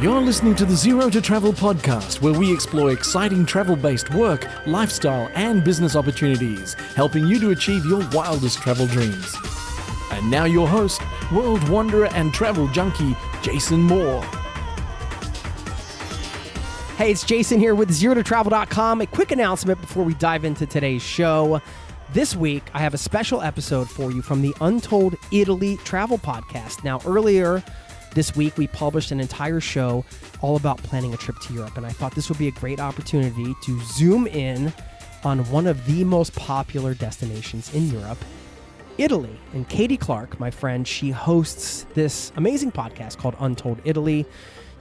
You're listening to the Zero to Travel podcast, where we explore exciting travel-based work, lifestyle, and business opportunities, helping you to achieve your wildest travel dreams. And now your host, world wanderer and travel junkie, Jason Moore. Hey, it's Jason here with ZeroToTravel.com. A quick announcement before we dive into today's show. This week, I have a special episode for you from the Untold Italy travel podcast. Now, earlier this week, we published an entire show all about planning a trip to Europe, and I thought this would be a great opportunity to zoom in on one of the most popular destinations in Europe, Italy. And Katie Clark, my friend, she hosts this amazing podcast called Untold Italy.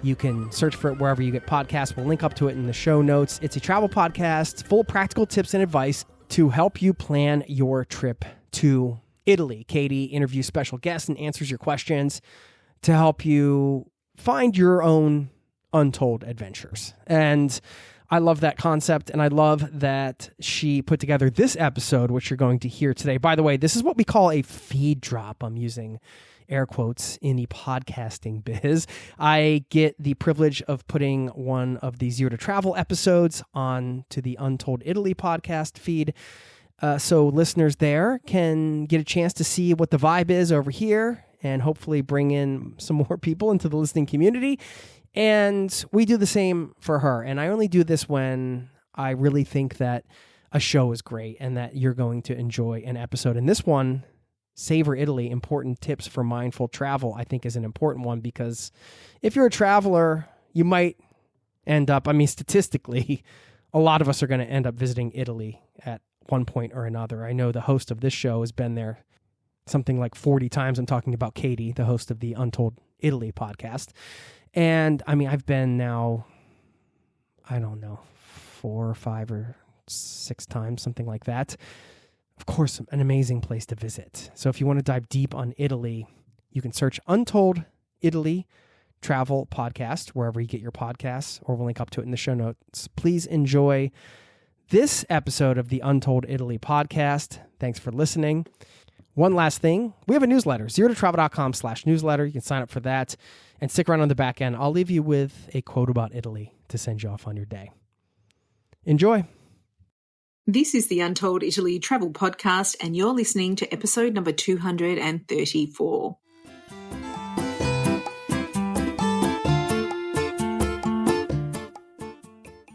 You can search for it wherever you get podcasts. We'll link up to it in the show notes. It's a travel podcast full of practical tips and advice to help you plan your trip to Italy. Katie interviews special guests and answers your questions to help you find your own untold adventures. And I love that concept, and I love that she put together this episode, which you're going to hear today. By the way, this is what we call a feed drop. I'm using air quotes in the podcasting biz. I get the privilege of putting one of the Zero to Travel episodes on to the Untold Italy podcast feed. So listeners there can get a chance to see what the vibe is over here and hopefully bring in some more people into the listening community. And we do the same for her. And I only do this when I really think that a show is great and that you're going to enjoy an episode. And this one, Savor Italy, Important Tips for Mindful Travel, I think is an important one because if you're a traveler, you might end up, statistically, a lot of us are going to end up visiting Italy at one point or another. I know the host of this show has been there something like 40 times. I'm talking about Katie, the host of the Untold Italy podcast. And I've been now, 4 or 5 or 6 times, something like that. Of course, an amazing place to visit. So if you want to dive deep on Italy, you can search Untold Italy Travel Podcast, wherever you get your podcasts, or we'll link up to it in the show notes. Please enjoy this episode of the Untold Italy podcast. Thanks for listening. One last thing, we have a newsletter, ZeroToTravel.com/newsletter. You can sign up for that and stick around on the back end. I'll leave you with a quote about Italy to send you off on your day. Enjoy. This is the Untold Italy travel podcast, and you're listening to episode number 234.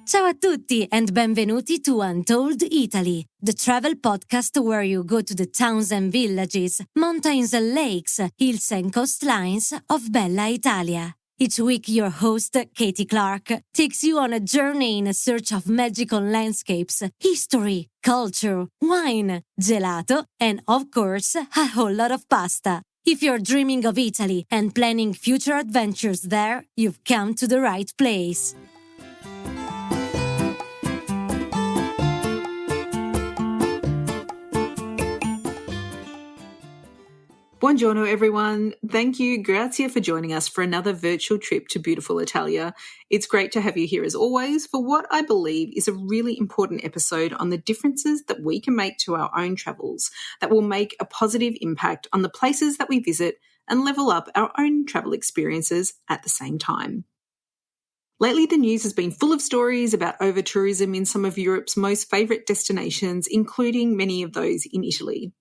Ciao a tutti and benvenuti to Untold Italy, the travel podcast where you go to the towns and villages, mountains and lakes, hills and coastlines of Bella Italia. Each week, your host, Katie Clark, takes you on a journey in search of magical landscapes, history, culture, wine, gelato, and of course, a whole lot of pasta. If you're dreaming of Italy and planning future adventures there, you've come to the right place. Buongiorno, everyone. Thank you, grazie, for joining us for another virtual trip to beautiful Italia. It's great to have you here as always for what I believe is a really important episode on the differences that we can make to our own travels that will make a positive impact on the places that we visit and level up our own travel experiences at the same time. Lately, the news has been full of stories about over-tourism in some of Europe's most favourite destinations, including many of those in Italy.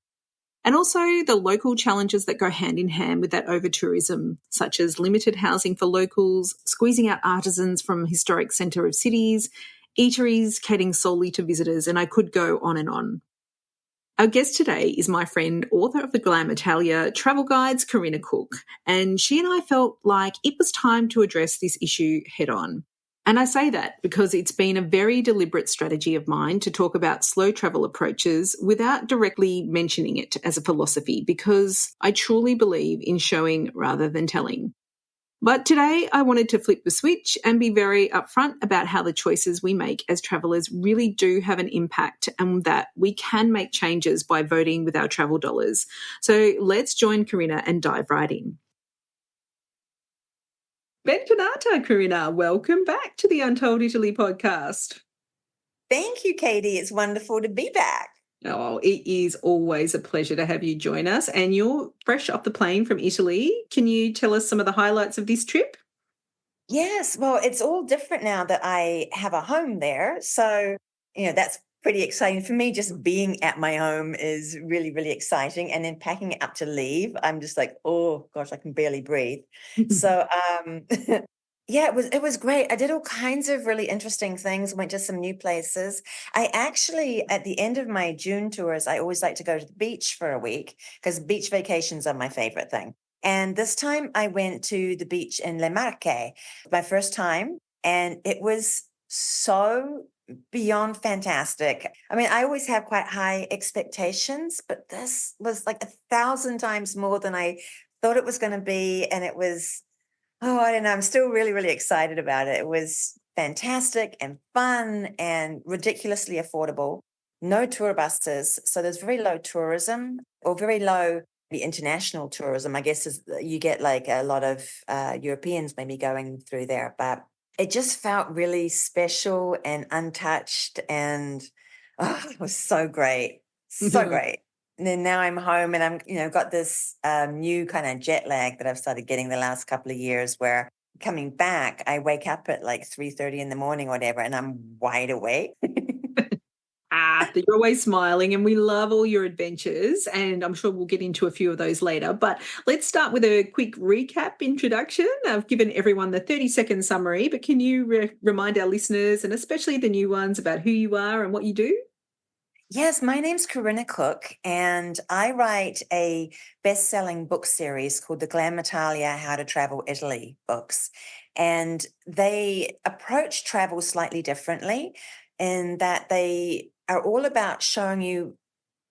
And also the local challenges that go hand in hand with that over-tourism, such as limited housing for locals, squeezing out artisans from historic centre of cities, eateries catering solely to visitors, and I could go on and on. Our guest today is my friend, author of the Glam Italia travel guides, Corinna Cooke, and she and I felt like it was time to address this issue head on. And I say that because it's been a very deliberate strategy of mine to talk about slow travel approaches without directly mentioning it as a philosophy, because I truly believe in showing rather than telling. But today I wanted to flip the switch and be very upfront about how the choices we make as travellers really do have an impact and that we can make changes by voting with our travel dollars. So let's join Corinna and dive right in. Bentornata, Corinna. Welcome back to the Untold Italy podcast. Thank you, Katie. It's wonderful to be back. Oh, it is always a pleasure to have you join us. And you're fresh off the plane from Italy. Can you tell us some of the highlights of this trip? Yes, well, it's all different now that I have a home there. So, that's pretty exciting. For me, just being at my home is really, really exciting. And then packing it up to leave, I'm just like, oh gosh, I can barely breathe. So, yeah, it was great. I did all kinds of really interesting things, went to some new places. I actually, at the end of my June tours, I always like to go to the beach for a week because beach vacations are my favorite thing. And this time I went to the beach in Le Marche, my first time, and it was so beyond fantastic. I mean, I always have quite high expectations, but this was like 1,000 times more than I thought it was going to be. And it was, oh, I don't know, I'm still really, really excited about it. It was fantastic and fun and ridiculously affordable. No tour buses. So there's very low tourism or very low the international tourism, I guess, is you get like a lot of Europeans maybe going through there, but it just felt really special and untouched, and it was so great, so great. And then now I'm home, and I'm got this new kind of jet lag that I've started getting the last couple of years, where coming back I wake up at like 3:30 in the morning or whatever, and I'm wide awake. You're always smiling, and we love all your adventures, and I'm sure we'll get into a few of those later. But let's start with a quick recap introduction. I've given everyone the 30-second summary, but can you remind our listeners, and especially the new ones, about who you are and what you do? Yes, my name's Corinna Cooke, and I write a best-selling book series called the Glam Italia How to Travel Italy books. And they approach travel slightly differently in that they are all about showing you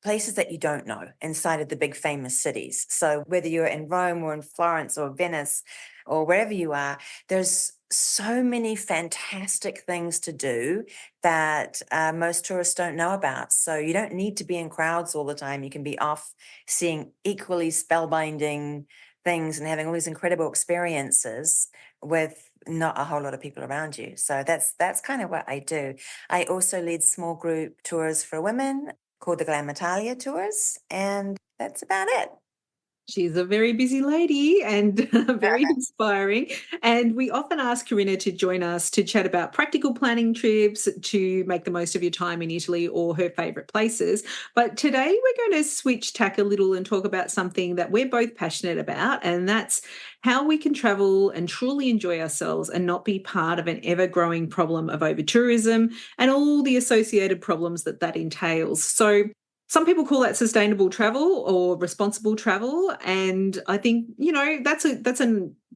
places that you don't know inside of the big famous cities. So whether you're in Rome or in Florence or Venice or wherever you are, there's so many fantastic things to do that most tourists don't know about. So you don't need to be in crowds all the time. You can be off seeing equally spellbinding things and having all these incredible experiences with not a whole lot of people around you. So that's kind of what I do. I also lead small group tours for women called the Glam Italia tours, and that's about it. She's a very busy lady and very inspiring. And we often ask Corinna to join us to chat about practical planning trips to make the most of your time in Italy or her favourite places. But today we're going to switch tack a little and talk about something that we're both passionate about, and that's how we can travel and truly enjoy ourselves and not be part of an ever-growing problem of over-tourism and all the associated problems that entails. So some people call that sustainable travel or responsible travel, and I think that's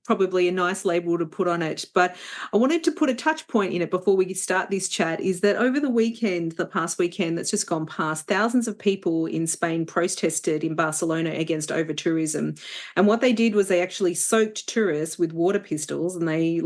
probably a nice label to put on it. But I wanted to put a touch point in it before we start this chat, is that over the past weekend that's just gone past, thousands of people in Spain protested in Barcelona against over tourism, and what they did was they actually soaked tourists with water pistols and they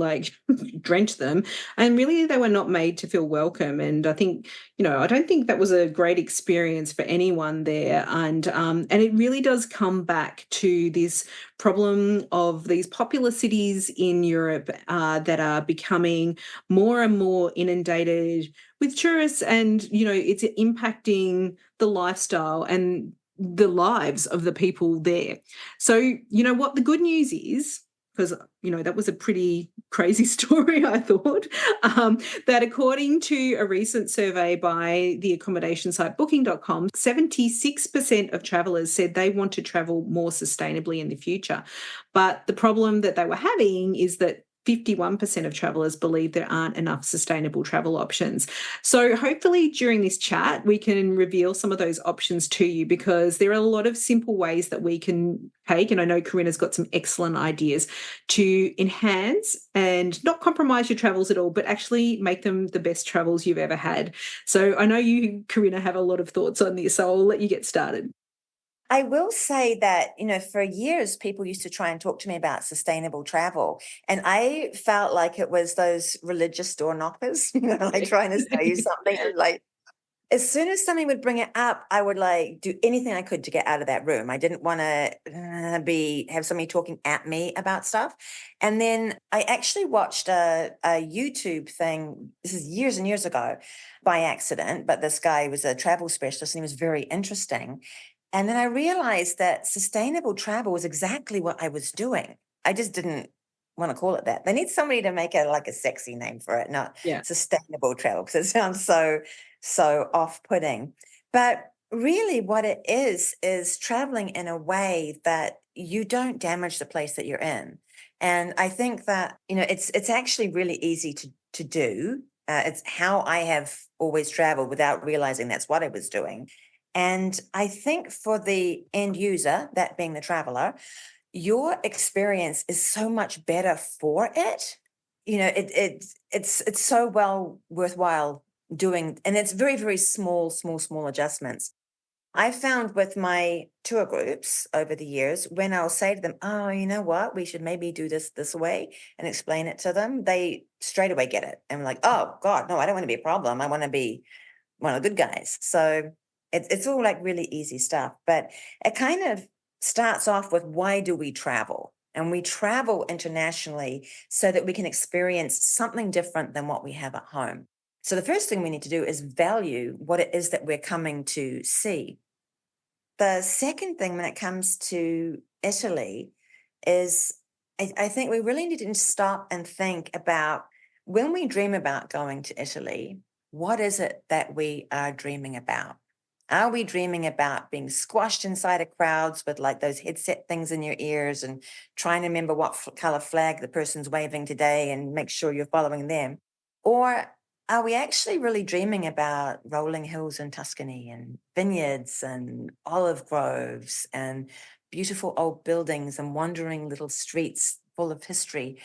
drenched them, and really they were not made to feel welcome. And I think I don't think that was a great experience for anyone there. And it really does come back to this problem of these popular cities in Europe that are becoming more and more inundated with tourists, and it's impacting the lifestyle and the lives of the people there. So what the good news is, because that was a pretty crazy story, I thought, that according to a recent survey by the accommodation site booking.com, 76% of travellers said they want to travel more sustainably in the future. But the problem that they were having is that 51% of travellers believe there aren't enough sustainable travel options. So hopefully during this chat, we can reveal some of those options to you, because there are a lot of simple ways that we can take, and I know Corinna's got some excellent ideas to enhance and not compromise your travels at all, but actually make them the best travels you've ever had. So I know you, Corinna, have a lot of thoughts on this, so I'll let you get started. I will say that, for years, people used to try and talk to me about sustainable travel. And I felt like it was those religious door knockers, trying to sell you something. And as soon as somebody would bring it up, I would do anything I could to get out of that room. I didn't want to have somebody talking at me about stuff. And then I actually watched a YouTube thing. This is years and years ago by accident, but this guy was a travel specialist and he was very interesting. And then I realized that sustainable travel was exactly what I was doing. I just didn't want to call it that. They need somebody to make it like a sexy name for it, not Yeah. sustainable travel, because it sounds so off-putting. But really what it is traveling in a way that you don't damage the place that you're in. And I think that, it's actually really easy to do. It's how I have always traveled without realizing that's what I was doing. And I think for the end user, that being the traveler, your experience is so much better for it. It's so well worthwhile doing, and it's very, very small adjustments. I found with my tour groups over the years, when I'll say to them, oh, you know what, we should maybe do this way, and explain it to them, they straight away get it. And I'm like, oh God, no, I don't want to be a problem. I want to be one of the good guys. So it's all like really easy stuff, but it kind of starts off with, why do we travel? And we travel internationally so that we can experience something different than what we have at home. So the first thing we need to do is value what it is that we're coming to see. The second thing when it comes to Italy is I think we really need to stop and think about, when we dream about going to Italy, what is it that we are dreaming about? Are we dreaming about being squashed inside of crowds with like those headset things in your ears and trying to remember what color flag the person's waving today and make sure you're following them? Or are we actually really dreaming about rolling hills in Tuscany and vineyards and olive groves and beautiful old buildings and wandering little streets full of history?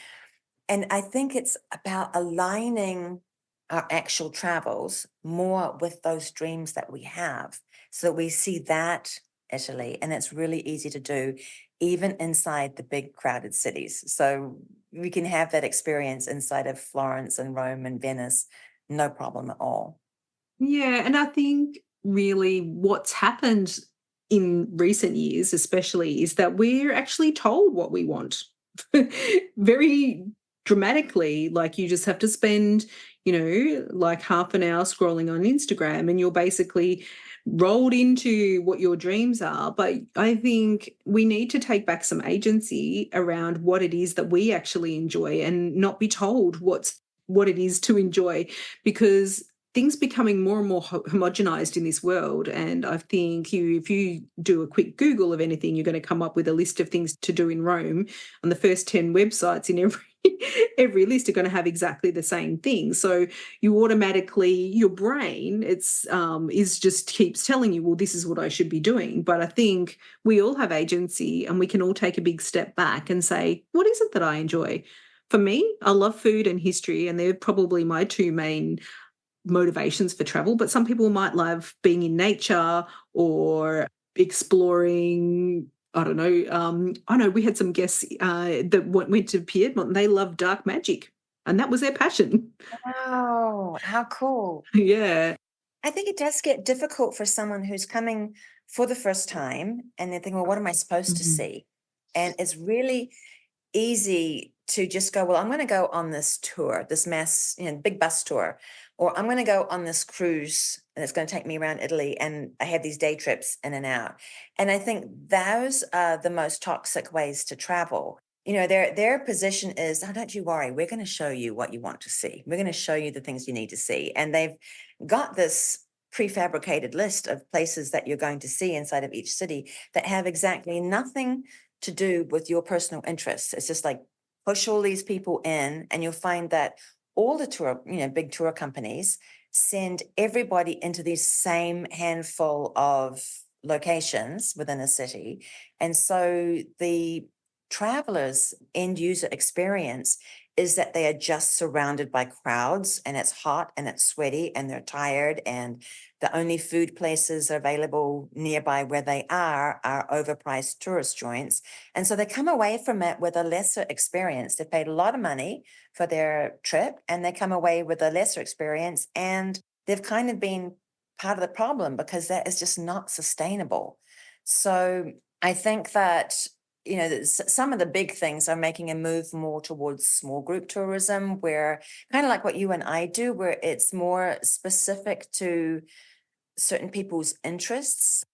And I think it's about aligning our actual travels more with those dreams that we have, so that we see that Italy. And it's really easy to do, even inside the big crowded cities. So we can have that experience inside of Florence and Rome and Venice, no problem at all. Yeah, and I think really what's happened in recent years especially is that we're actually told what we want very dramatically. Like, you just have to spend, like half an hour scrolling on Instagram and you're basically rolled into what your dreams are. But I think we need to take back some agency around what it is that we actually enjoy and not be told what it is to enjoy, because things becoming more and more homogenized in this world. And I think if you do a quick Google of anything, you're going to come up with a list of things to do in Rome, and the first 10 websites in every list are going to have exactly the same thing. So you automatically, your brain, is just keeps telling you, well, this is what I should be doing. But I think we all have agency, and we can all take a big step back and say, what is it that I enjoy? For me, I love food and history, and they're probably my two main motivations for travel. But some people might love being in nature or exploring. I don't know. I know we had some guests that went to Piedmont, and they love dark magic, and that was their passion. Wow, how cool. Yeah. I think it does get difficult for someone who's coming for the first time and they're thinking, well, what am I supposed to see? And it's really easy to just go, well, I'm going to go on this tour, this big bus tour, or I'm going to go on this cruise and it's going to take me around Italy, and I have these day trips in and out. And I think those are the most toxic ways to travel. Their position is, oh, don't you worry, we're going to show you what you want to see. We're going to show you the things you need to see. And they've got this prefabricated list of places that you're going to see inside of each city that have exactly nothing to do with your personal interests. It's just like push all these people in, and you'll find that all the tour, big tour companies send everybody into these same handful of locations within a city. And so the travelers' end user experience is that they are just surrounded by crowds, and it's hot and it's sweaty and they're tired, and the only food places available nearby where they are overpriced tourist joints. And so they come away from it with a lesser experience. They paid a lot of money for their trip, and they come away with a lesser experience, and they've kind of been part of the problem, because that is just not sustainable. So I think that some of the big things are making a move more towards small group tourism, where kind of like what you and I do, where it's more specific to certain people's interests.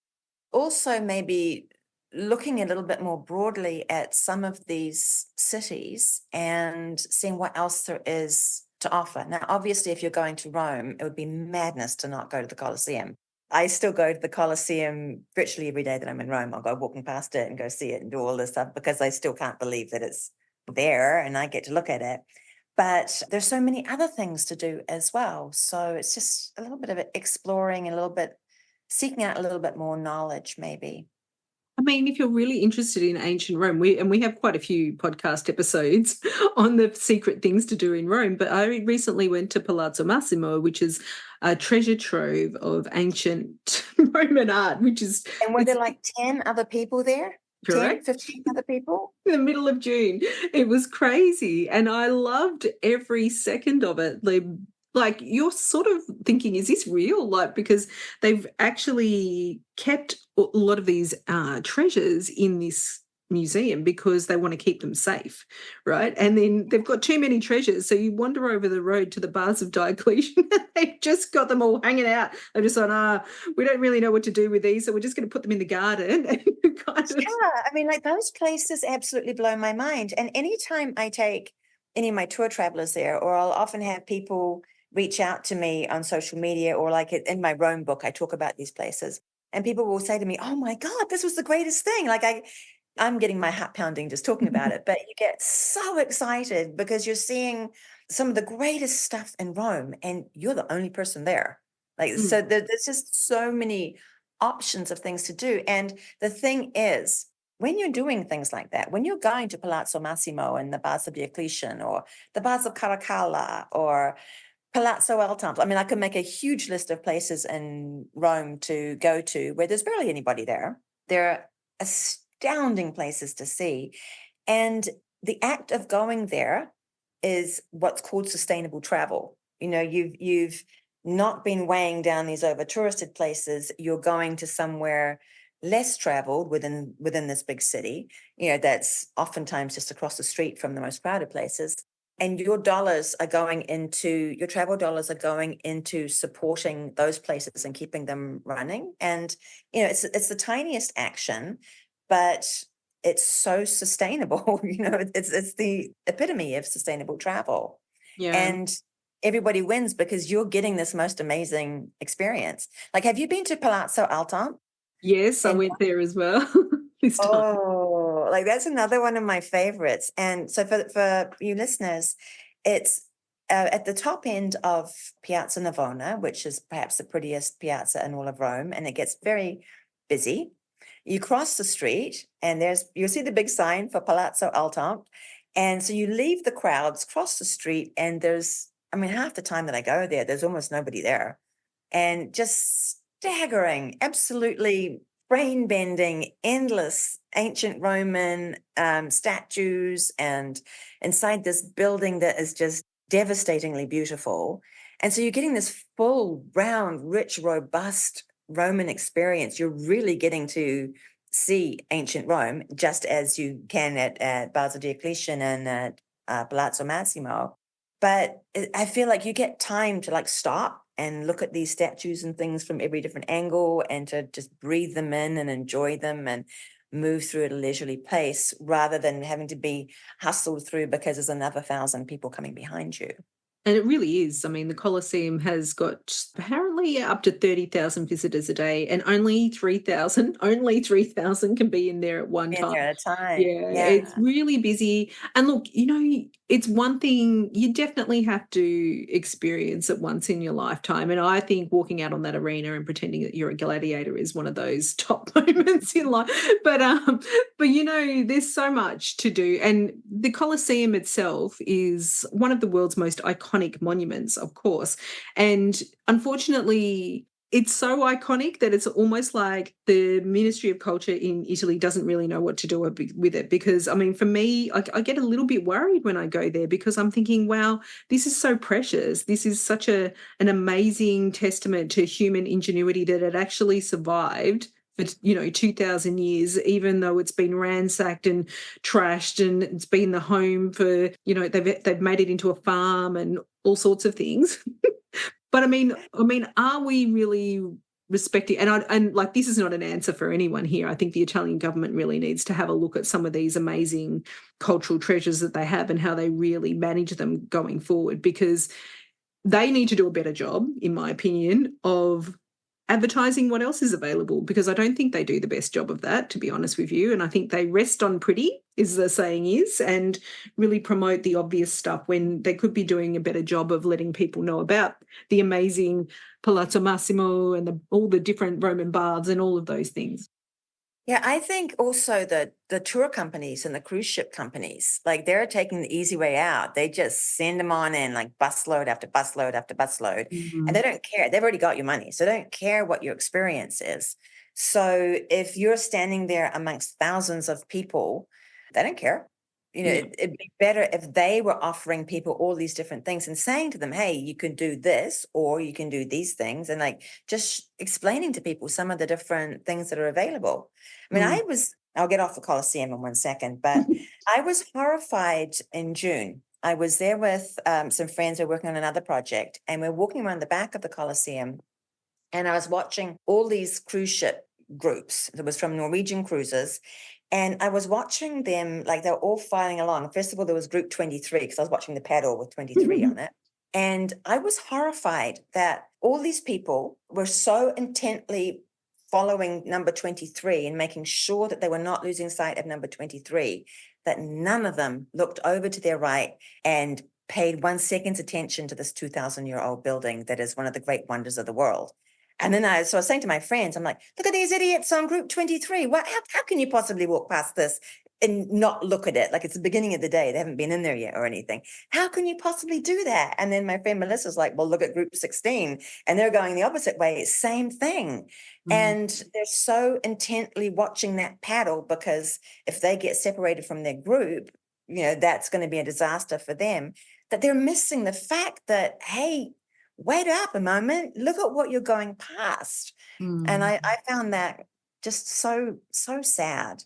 Also, maybe looking a little bit more broadly at some of these cities and seeing what else there is to offer. Now, obviously, if you're going to Rome, it would be madness to not go to the Colosseum. I still go to the Colosseum virtually every day that I'm in Rome. I'll go walking past it and go see it and do all this stuff because I still can't believe that it's there and I get to look at it. But there's so many other things to do as well. So it's just a little bit of exploring, a little bit seeking out a little bit more knowledge, maybe. I mean, if you're really interested in ancient Rome, we have quite a few podcast episodes on the secret things to do in Rome, but I recently went to Palazzo Massimo, which is a treasure trove of ancient Roman art, which is... And were there like 10 other people there? Correct. 10, 15 other people? In the middle of June. It was crazy. And I loved every second of it. Like you're sort of thinking, is this real? Like, because they've actually kept a lot of these treasures in this museum because they want to keep them safe, right? And then they've got too many treasures. So you wander over the road to the Baths of Diocletian. They've just got them all hanging out. They've just thought, we don't really know what to do with these, so we're just going to put them in the garden. And Yeah, I mean, like those places absolutely blow my mind. And anytime I take any of my tour travelers there, or I'll often have people reach out to me on social media, or like in my Rome book, I talk about these places. And people will say to me, oh my God, this was the greatest thing. Like I'm getting my heart pounding just talking about it, but you get so excited because you're seeing some of the greatest stuff in Rome and you're the only person there. Like, so there's just so many options of things to do. And the thing is, when you're doing things like that, when you're going to Palazzo Massimo and the Baths of Diocletian or the Baths of Caracalla or Palazzo El Temple, I mean, I could make a huge list of places in Rome to go to where there's barely anybody there. They're astounding places to see. And the act of going there is what's called sustainable travel. You know, you've not been weighing down these over touristed places. You're going to somewhere less traveled within this big city, you know, that's oftentimes just across the street from the most crowded places. And your travel dollars are going into supporting those places and keeping them running. And, you know, it's the tiniest action, but it's so sustainable. You know, it's the epitome of sustainable travel. Yeah. And everybody wins because you're getting this most amazing experience. Like, have you been to Palazzo El Temple? Yes, I went there as well this time. Oh, like that's another one of my favorites. And so for you listeners, it's at the top end of Piazza Navona, which is perhaps the prettiest piazza in all of Rome, and it gets very busy. You cross the street and you'll see the big sign for Palazzo El Temple. And so you leave the crowds, cross the street, and half the time that I go there, there's almost nobody there. And just staggering, absolutely brain-bending, endless ancient Roman statues, and inside this building that is just devastatingly beautiful. And so you're getting this full, round, rich, robust Roman experience. You're really getting to see ancient Rome, just as you can at Baths of Diocletian and at Palazzo Massimo. But I feel like you get time to like stop and look at these statues and things from every different angle and to just breathe them in and enjoy them and move through at a leisurely pace rather than having to be hustled through because there's another 1,000 people coming behind you. And it really is. I mean, the Colosseum has got apparently up to 30,000 visitors a day, and only 3,000 can be in there at one time. At a time. Yeah, it's really busy. And look, you know, it's one thing you definitely have to experience it once in your lifetime. And I think walking out on that arena and pretending that you're a gladiator is one of those top moments in life. But you know, there's so much to do. And the Colosseum itself is one of the world's most iconic monuments, of course. And unfortunately, it's so iconic that it's almost like the Ministry of Culture in Italy doesn't really know what to do with it. Because, I mean, for me, I get a little bit worried when I go there because I'm thinking, wow, this is so precious. This is such an amazing testament to human ingenuity that it actually survived for, you know, 2,000 years, even though it's been ransacked and trashed and it's been the home for, you know, they've made it into a farm and all sorts of things. But I mean, are we really respecting, and like, this is not an answer for anyone here. I think the Italian government really needs to have a look at some of these amazing cultural treasures that they have and how they really manage them going forward, because they need to do a better job, in my opinion, of advertising what else is available, because I don't think they do the best job of that, to be honest with you. And I think they rest on pretty, is the saying is, and really promote the obvious stuff when they could be doing a better job of letting people know about the amazing Palazzo Massimo and all the different Roman baths and all of those things. Yeah, I think also the tour companies and the cruise ship companies, like, they're taking the easy way out. They just send them on in, like, busload after busload after busload, and they don't care. They've already got your money, so they don't care what your experience is. So if you're standing there amongst thousands of people, they don't care. It'd be better if they were offering people all these different things and saying to them, hey, you can do this, or you can do these things, and, like, just explaining to people some of the different things that are available. I mean, I'll get off the Colosseum in 1 second, but I was horrified in June. I was there with some friends who are working on another project, and we're walking around the back of the Colosseum, and I was watching all these cruise ship groups. It was from Norwegian cruises. And I was watching them, like, they were all filing along. First of all, there was group 23, because I was watching the paddle with 23 on it. And I was horrified that all these people were so intently following number 23 and making sure that they were not losing sight of number 23, that none of them looked over to their right and paid 1 second's attention to this 2,000-year-old building that is one of the great wonders of the world. And then I was saying to my friends, I'm like, look at these idiots on group 23. How can you possibly walk past this and not look at it? Like, it's the beginning of the day. They haven't been in there yet or anything. How can you possibly do that? And then my friend Melissa's like, well, look at group 16. And they're going the opposite way. Same thing. And they're so intently watching that paddle, because if they get separated from their group, that's going to be a disaster for them, that they're missing the fact that, hey, wait up a moment, look at what you're going past. And I found that just so sad.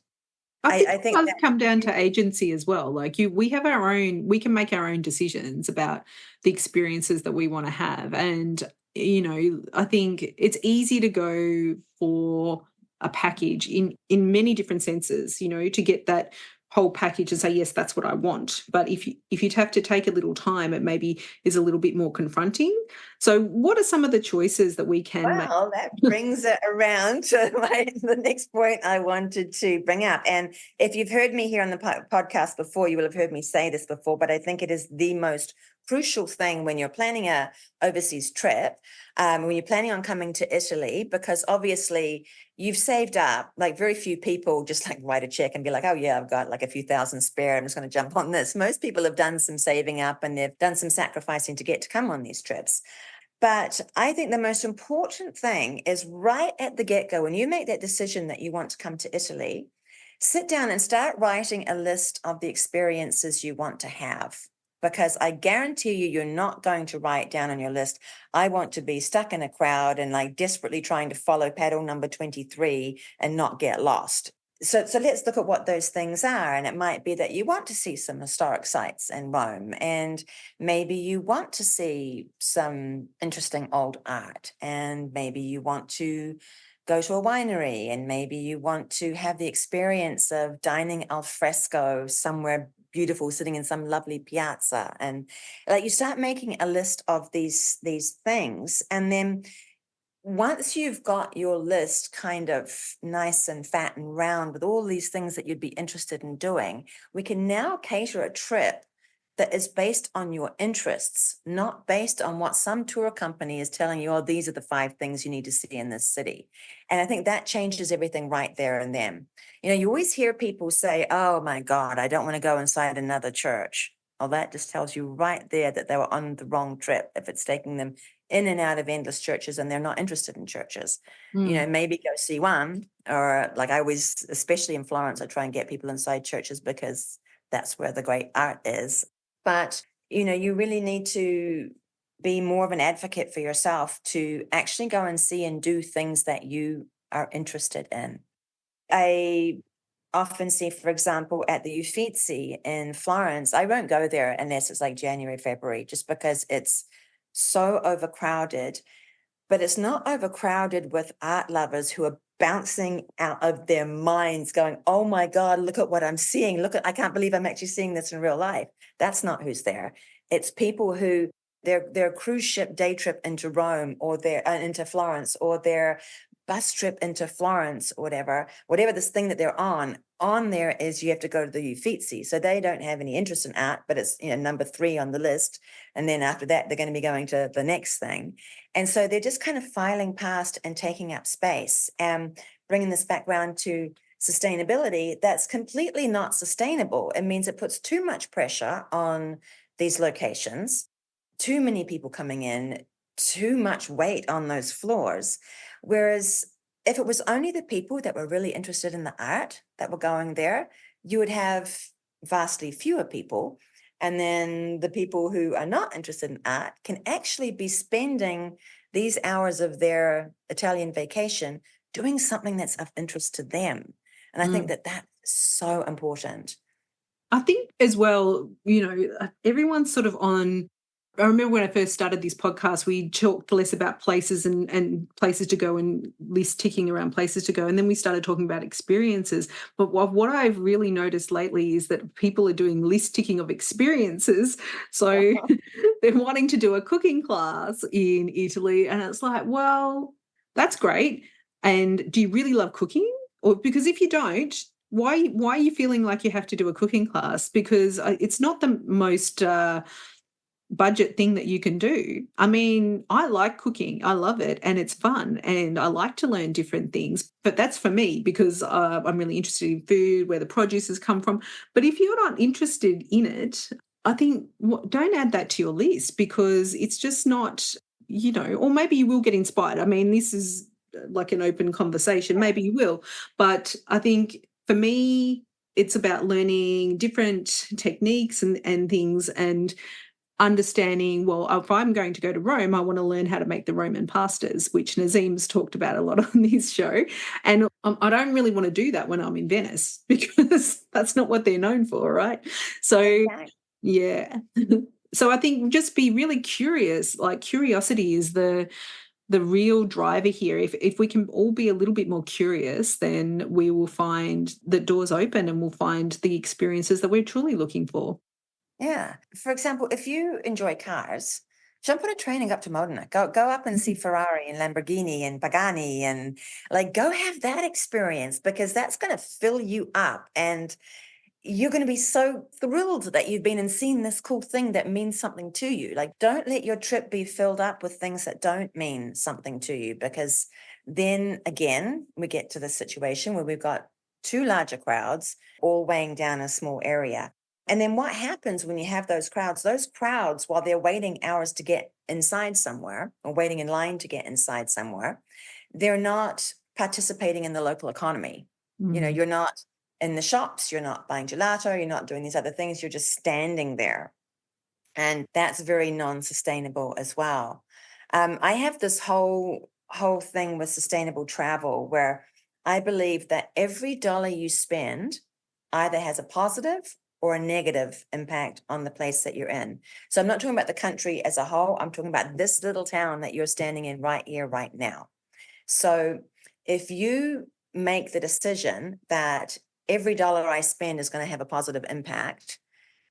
I think it does come down to agency as well. Like, we can make our own decisions about the experiences that we want to have. And, I think it's easy to go for a package in many different senses, to get that whole package and say, yes, that's what I want. But if you'd have to take a little time, it maybe is a little bit more confronting. So what are some of the choices that we can make? Well, that brings it around to the next point I wanted to bring up. And if you've heard me here on the podcast before, you will have heard me say this before, but I think it is the most crucial thing when you're planning a overseas trip, when you're planning on coming to Italy, because obviously you've saved up. Like, very few people just, like, write a check and be like, oh yeah, I've got like a few thousand spare, I'm just going to jump on this. Most people have done some saving up and they've done some sacrificing to get to come on these trips. But I think the most important thing is, right at the get-go, when you make that decision that you want to come to Italy, sit down and start writing a list of the experiences you want to have. Because I guarantee you're not going to write down on your list, I want to be stuck in a crowd and, like, desperately trying to follow paddle number 23 and not get lost. So let's look at what those things are. And it might be that you want to see some historic sites in Rome, and maybe you want to see some interesting old art, and maybe you want to go to a winery, and maybe you want to have the experience of dining al fresco somewhere beautiful, sitting in some lovely piazza. And, like, you start making a list of these things, and then once you've got your list kind of nice and fat and round with all these things that you'd be interested in doing, we can now cater a trip that is based on your interests, not based on what some tour company is telling you, oh, these are the 5 things you need to see in this city. And I think that changes everything right there and then. You always hear people say, oh my God, I don't want to go inside another church. Well, that just tells you right there that they were on the wrong trip if it's taking them in and out of endless churches and they're not interested in churches. Maybe go see one, or, like, I always, especially in Florence, I try and get people inside churches because that's where the great art is. But, you really need to be more of an advocate for yourself to actually go and see and do things that you are interested in. I often see, for example, at the Uffizi in Florence, I won't go there unless it's like January, February, just because it's so overcrowded. but it's not overcrowded with art lovers who are bouncing out of their minds going, oh my God, look at what I'm seeing. I can't believe I'm actually seeing this in real life. That's not who's there. It's people who their cruise ship day trip into Rome or into Florence, or their bus trip into Florence, or whatever this thing that they're on there is you have to go to the Uffizi. So they don't have any interest in art, but it's, number 3 on the list. And then after that, they're going to be going to the next thing. And so they're just kind of filing past and taking up space, and bringing this back around to sustainability. That's completely not sustainable. It means it puts too much pressure on these locations, too many people coming in, too much weight on those floors. Whereas if it was only the people that were really interested in the art that were going there, you would have vastly fewer people. And then the people who are not interested in art can actually be spending these hours of their Italian vacation doing something that's of interest to them. And I think that that's so important. I think as well, everyone's sort of on. I remember when I first started this podcast, we talked less about places and places to go and list ticking around places to go. And then we started talking about experiences. But what I've really noticed lately is that people are doing list ticking of experiences. So they're wanting to do a cooking class in Italy. And it's like, well, that's great. And do you really love cooking? Or because if you don't, why are you feeling like you have to do a cooking class? Because it's not the most budget thing that you can do. I mean, I like cooking. I love it, and it's fun, and I like to learn different things. But that's for me because I'm really interested in food, where the produce has come from. But if you're not interested in it, I think don't add that to your list, because it's just not, or maybe you will get inspired. I mean, this is like an open conversation. Maybe you will. But I think for me, it's about learning different techniques and things, and understanding, well, if I'm going to go to Rome, I want to learn how to make the Roman pastas, which Nazim's talked about a lot on this show. And I don't really want to do that when I'm in Venice, because that's not what they're known for, right? So, yeah. So I think just be really curious. Like, curiosity is the real driver here. If we can all be a little bit more curious, then we will find the doors open, and we'll find the experiences that we're truly looking for. Yeah. For example, if you enjoy cars, jump on a train and go up to Modena. Go up and see Ferrari and Lamborghini and Pagani, and go have that experience, because that's going to fill you up, and you're going to be so thrilled that you've been and seen this cool thing that means something to you. Don't let your trip be filled up with things that don't mean something to you, because then again, we get to the situation where we've got too larger crowds all weighing down a small area. And then what happens when you have those crowds, while they're waiting hours to get inside somewhere, or waiting in line to get inside somewhere, they're not participating in the local economy. You're not in the shops, you're not buying gelato, you're not doing these other things, you're just standing there. And that's very non-sustainable as well. I have this whole thing with sustainable travel, where I believe that every dollar you spend either has a positive or a negative impact on the place that you're in. So I'm not talking about the country as a whole. I'm talking about this little town that you're standing in right here, right now. So if you make the decision that every dollar I spend is going to have a positive impact,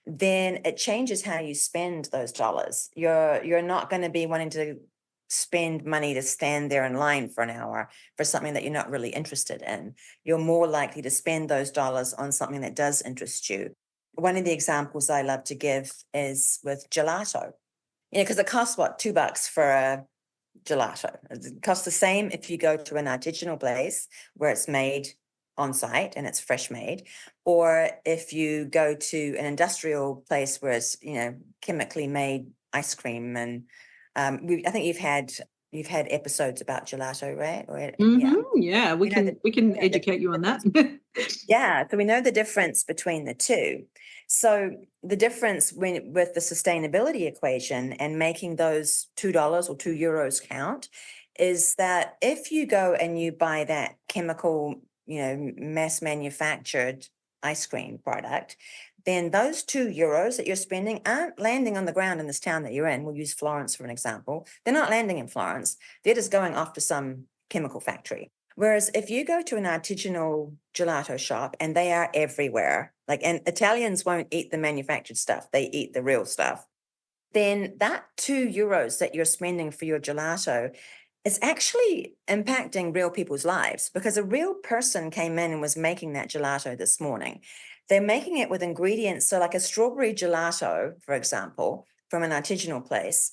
then it changes how you spend those dollars. You're not going to be wanting to spend money to stand there in line for an hour for something that you're not really interested in. You're more likely to spend those dollars on something that does interest you. One of the examples I love to give is with gelato. Because it costs $2 for a gelato. It costs the same if you go to an artisanal place where it's made on site and it's fresh made, or if you go to an industrial place where it's chemically made ice cream. And I think you've had episodes about gelato, right? Yeah, we can educate you on that. Yeah, so we know the difference between the two. So the difference with the sustainability equation and making those $2 or €2 count is that if you go and you buy that chemical, mass manufactured ice cream product, then those €2 that you're spending aren't landing on the ground in this town that you're in. We'll use Florence for an example. They're not landing in Florence. They're just going off to some chemical factory. Whereas if you go to an artisanal gelato shop, and they are everywhere, and Italians won't eat the manufactured stuff, they eat the real stuff, then that €2 that you're spending for your gelato is actually impacting real people's lives, because a real person came in and was making that gelato this morning. They're making it with ingredients. So like a strawberry gelato, for example, from an artisanal place,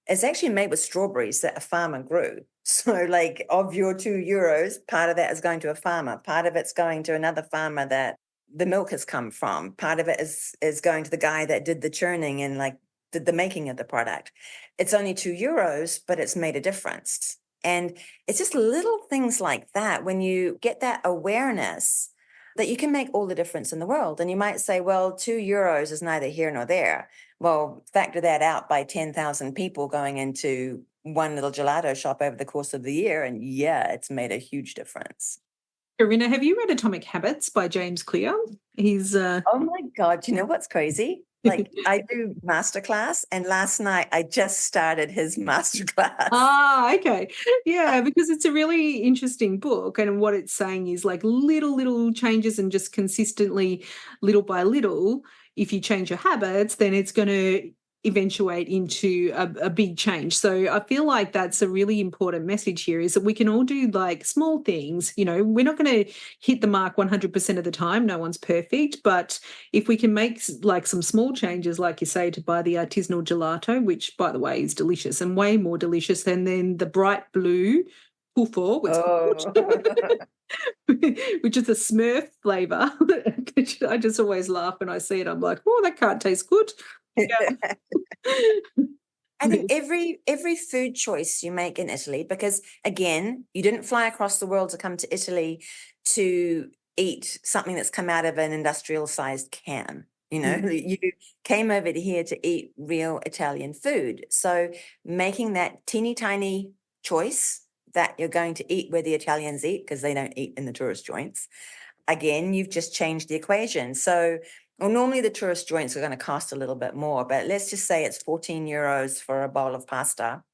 is actually made with strawberries that a farmer grew. So of your €2, part of that is going to a farmer. Part of it's going to another farmer that the milk has come from. Part of it is going to the guy that did the churning and did the making of the product. It's only €2, but it's made a difference. And it's just little things like that. When you get that awareness, that you can make all the difference in the world. And you might say, well, €2 is neither here nor there. Well, factor that out by 10,000 people going into one little gelato shop over the course of the year. And yeah, it's made a huge difference. Corinna, have you read Atomic Habits by James Clear? He's Oh my God, you know what's crazy? I do masterclass, and last night I just started his masterclass. Ah, okay. Yeah, because it's a really interesting book, and what it's saying is little changes, and just consistently, little by little, if you change your habits, then it's going to eventuate into a big change. So I feel like that's a really important message here, is that we can all do small things. We're not going to hit the mark 100% of the time. No one's perfect. But if we can make some small changes, like you say, to buy the artisanal gelato, which by the way is delicious and way more delicious than the bright blue puffo, which is a Smurf flavor. I just always laugh when I see it. I'm like, oh, that can't taste good. Yeah. I think every food choice you make in Italy, because again, you didn't fly across the world to come to Italy to eat something that's come out of an industrial sized can. You came over to here to eat real Italian food. So making that teeny tiny choice that you're going to eat where the Italians eat, because they don't eat in the tourist joints, again, you've just changed the equation. So normally the tourist joints are going to cost a little bit more, but let's just say it's €14 for a bowl of pasta.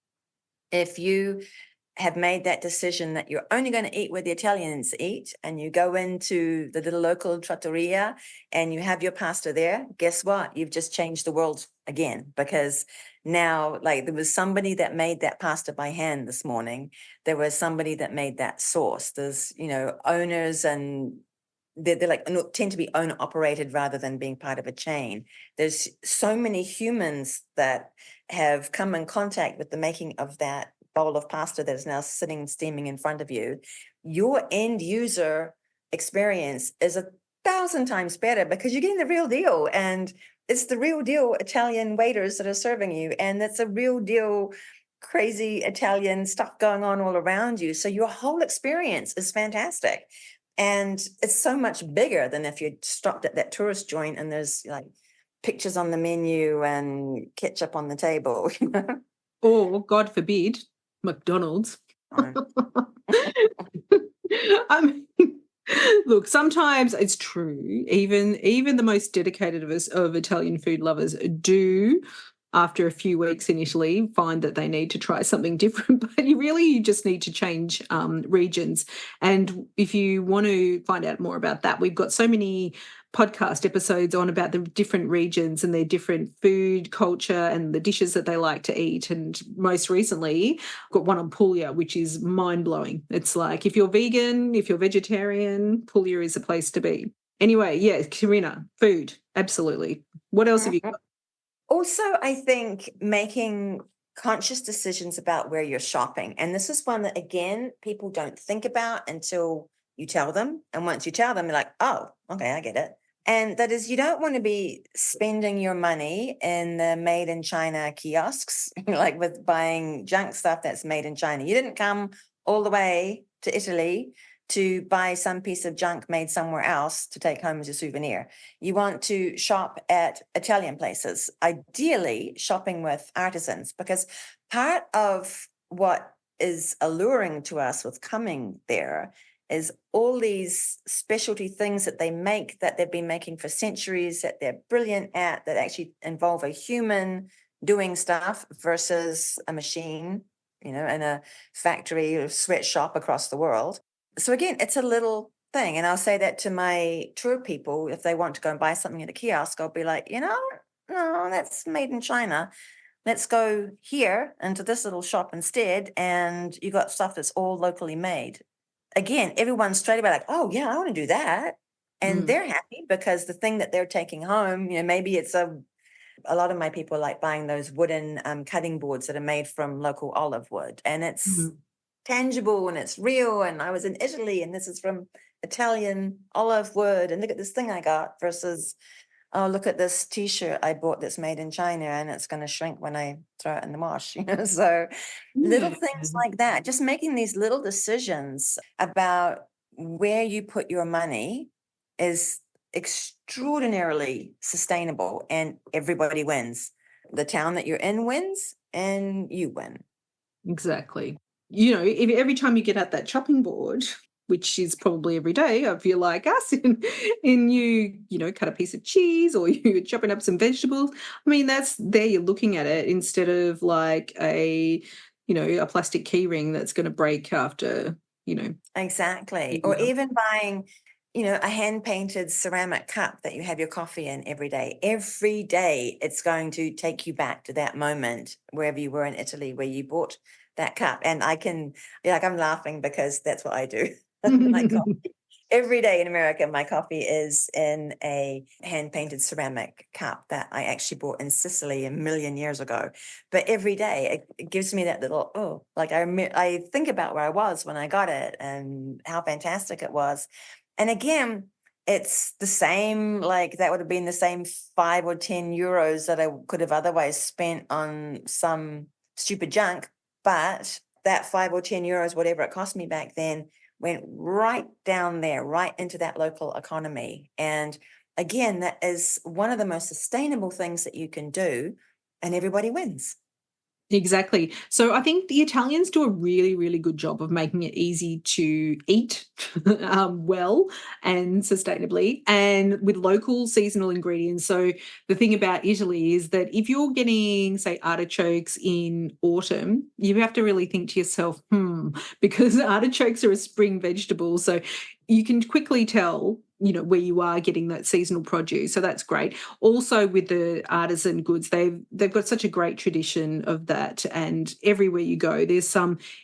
If you have made that decision that you're only going to eat where the Italians eat, and you go into the little local trattoria and you have your pasta there, guess what? You've just changed the world again, because now there was somebody that made that pasta by hand this morning. There was somebody that made that sauce. There's, owners, and they're tend to be owner operated rather than being part of a chain. There's so many humans that have come in contact with the making of that bowl of pasta that is now sitting steaming in front of you. Your end user experience is 1,000 times better, because you're getting the real deal, and it's the real deal Italian waiters that are serving you, and it's a real deal crazy Italian stuff going on all around you. So your whole experience is fantastic. And it's so much bigger than if you stopped at that tourist joint and there's pictures on the menu and ketchup on the table. Or, God forbid, McDonald's. Look, sometimes it's true. Even the most dedicated of Italian food lovers do, after a few weeks in Italy, find that they need to try something different. But you just need to change regions. And if you want to find out more about that, we've got so many podcast episodes on about the different regions and their different food culture and the dishes that they like to eat. And most recently, I've got one on Puglia, which is mind-blowing. It's if you're vegan, if you're vegetarian, Puglia is a place to be. Anyway, yeah, Corinna, food, absolutely. What else have you got? Also, I think making conscious decisions about where you're shopping. And this is one that, again, people don't think about until you tell them. And once you tell them, they're like, oh, okay, I get it. And that is, you don't want to be spending your money in the made in China kiosks, with buying junk stuff that's made in China. You didn't come all the way to Italy to buy some piece of junk made somewhere else to take home as a souvenir. You want to shop at Italian places, ideally shopping with artisans, because part of what is alluring to us with coming there is all these specialty things that they make that they've been making for centuries, that they're brilliant at, that actually involve a human doing stuff versus a machine, in a factory or sweatshop across the world. So again, it's a little thing. And I'll say that to my tour people, if they want to go and buy something at a kiosk, I'll be like, no, that's made in China. Let's go here into this little shop instead. And you got stuff that's all locally made. Again, everyone's straight away like, oh yeah, I want to do that. And they're happy because the thing that they're taking home, maybe it's a lot of my people like buying those wooden cutting boards that are made from local olive wood, and it's tangible and it's real. And I was in Italy and this is from Italian olive wood, and look at this thing I got versus, oh, look at this T-shirt I bought that's made in China and it's going to shrink when I throw it in the wash. So little things like that, just making these little decisions about where you put your money is extraordinarily sustainable, and everybody wins. The town that you're in wins and you win. Exactly. If every time you get out that chopping board, which is probably every day, I feel like us, and you cut a piece of cheese or you're chopping up some vegetables. I mean, that's there you're looking at it instead of like a plastic key ring that's going to break after, Exactly. Or even buying, a hand-painted ceramic cup that you have your coffee in every day. Every day it's going to take you back to that moment wherever you were in Italy where you bought that cup. And I'm laughing because that's what I do. My coffee. Every day in America, my coffee is in a hand-painted ceramic cup that I actually bought in Sicily a million years ago. But every day it gives me that little, I think about where I was when I got it and how fantastic it was. And again, it's the same, like that would have been the same 5 or 10 euros that I could have otherwise spent on some stupid junk. But that 5 or 10 euros, whatever it cost me back then, went right down there, right into that local economy. And again, that is one of the most sustainable things that you can do, and everybody wins. Exactly. So I think the Italians do a really, really good job of making it easy to eat well and sustainably and with local seasonal ingredients. So the thing about Italy is that if you're getting, say, artichokes in autumn, you have to really think to yourself, because artichokes are a spring vegetable. So you can quickly tell, where you are getting that seasonal produce. So that's great. Also with the artisan goods, they've got such a great tradition of that. And everywhere you go, there's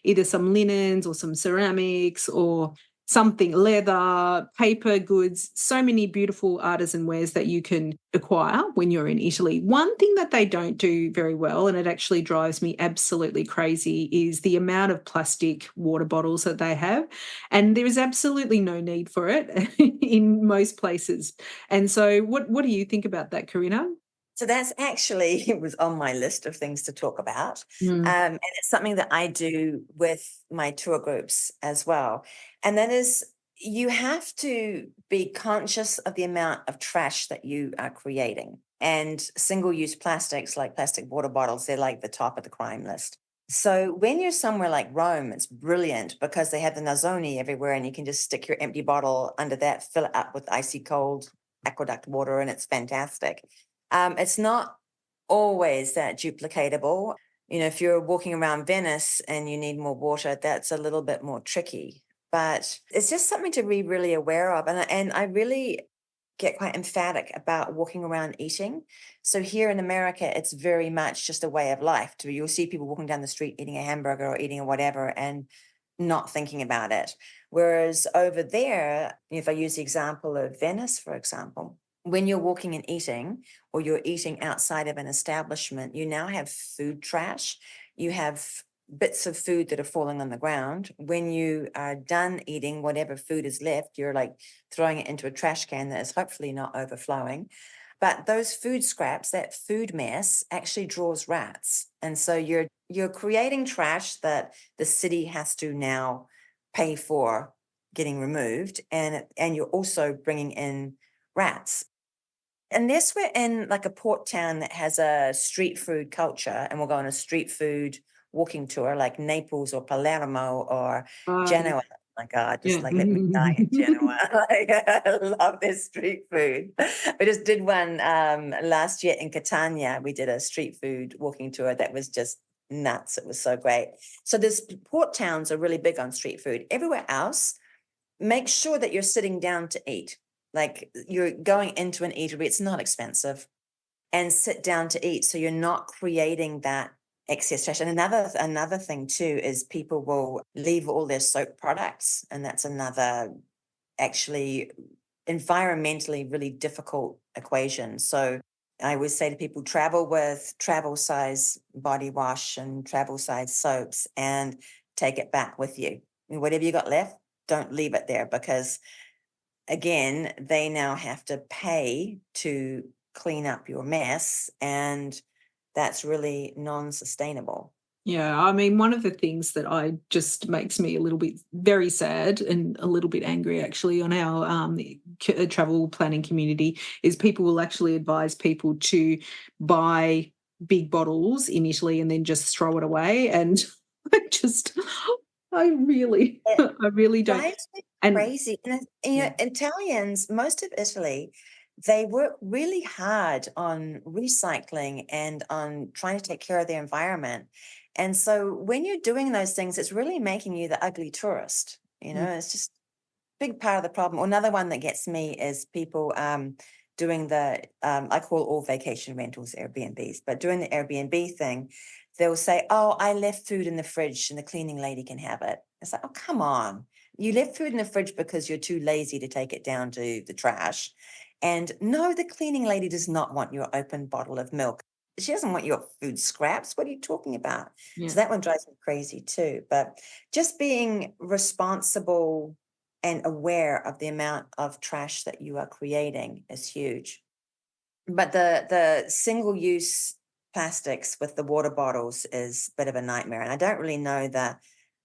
either some linens or some ceramics or something, leather, paper goods, so many beautiful artisan wares that you can acquire when you're in Italy. One thing that they don't do very well, and it actually drives me absolutely crazy, is the amount of plastic water bottles that they have. And there is absolutely no need for it in most places. And so what do you think about that, Corinna? So that's actually, it was on my list of things to talk about. And it's something that I do with my tour groups as well. And that is, you have to be conscious of the amount of trash that you are creating. And single-use plastics, like plastic water bottles, they're like the top of the crime list. So when you're somewhere like Rome, it's brilliant because they have the Nozzoni everywhere and you can just stick your empty bottle under that, fill it up with icy cold aqueduct water, and it's fantastic. It's not always that duplicatable. If you're walking around Venice and you need more water, that's a little bit more tricky. But it's just something to be really aware of. And I really get quite emphatic about walking around eating. So here in America, it's very much just a way of life. You'll see people walking down the street eating a hamburger or eating a whatever and not thinking about it. Whereas over there, if I use the example of Venice, for example, when you're walking and eating, or you're eating outside of an establishment, you now have food trash. You have bits of food that are falling on the ground. When you are done eating, whatever food is left, you're like throwing it into a trash can that is hopefully not overflowing. But those food scraps, that food mess, actually draws rats. And so you're creating trash that the city has to now pay for getting removed. And you're also bringing in rats. Unless we're in like a port town that has a street food culture and we'll go on a street food walking tour like Naples or Palermo or Genoa, my God, just Yeah. like let me die in Genoa. Like, I love this street food. We just did one last year in Catania. We did a street food walking tour that was just nuts. It was so great. So this port towns are really big on street food. Everywhere else, make sure that you're sitting down to eat. Like you're going into an eatery, it's not expensive, and sit down to eat. So you're not creating that excess trash. And another thing too is people will leave all their soap products, and that's another actually environmentally really difficult equation. So I always say to people, travel with travel size body wash and travel size soaps and take it back with you. Whatever you got left, don't leave it there, because again, they now have to pay to clean up your mess, and that's really non-sustainable. Yeah, I mean, one of the things that I just makes me a little bit very sad and a little bit angry actually on our travel planning community is people will actually advise people to buy big bottles in Italy and then just throw it away. And I just, I really, It I really don't. drives me And crazy. And Italians, most of Italy, they work really hard on recycling and on trying to take care of their environment. And so when you're doing those things, it's really making you the ugly tourist. It's just a big part of the problem. Another one that gets me is people doing the, I call all vacation rentals Airbnbs, but doing the Airbnb thing, they'll say, oh, I left food in the fridge and the cleaning lady can have it. It's like, oh, come on. You left food in the fridge because you're too lazy to take it down to the trash. And no, the cleaning lady does not want your open bottle of milk. She doesn't want your food scraps. What are you talking about? yeah. So that one drives me crazy too. But just being responsible and aware of the amount of trash that you are creating is huge. But the single-use plastics with the water bottles is a bit of a nightmare. And I don't really know the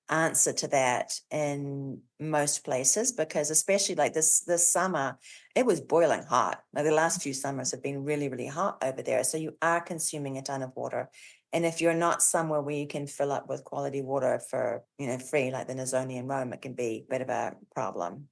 answer to that in most places, because especially like this summer, it was boiling hot. Like the last few summers have been really, really hot over there. So you are consuming a ton of water. And if you're not somewhere where you can fill up with quality water for, free, like the Nozzoni in Rome, it can be a bit of a problem.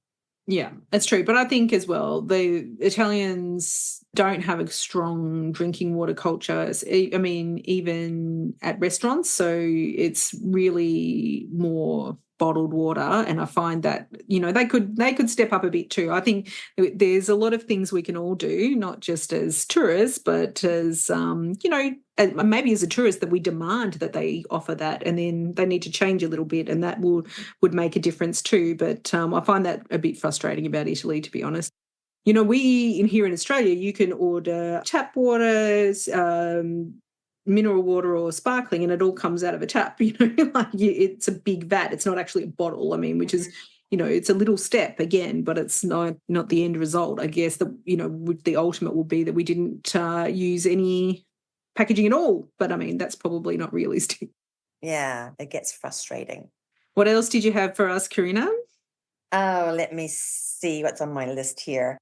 Yeah, that's true. But I think as well, the Italians don't have a strong drinking water culture. I mean, even at restaurants. So it's really more bottled water. And I find that, they could step up a bit too. I think there's a lot of things we can all do, not just as tourists, but as, maybe as a tourist, that we demand that they offer that, and then they need to change a little bit, and that would make a difference too. But I find that a bit frustrating about Italy, to be honest. Here in Australia, you can order tap waters, mineral water or sparkling, and it all comes out of a tap. It's a big vat. It's not actually a bottle. I mean, which is, it's a little step again, but it's not the end result. I guess that the ultimate will be that we didn't use any packaging at all. But I mean, that's probably not realistic. Yeah, it gets frustrating. What else did you have for us, Corinna? Oh, let me see what's on my list here.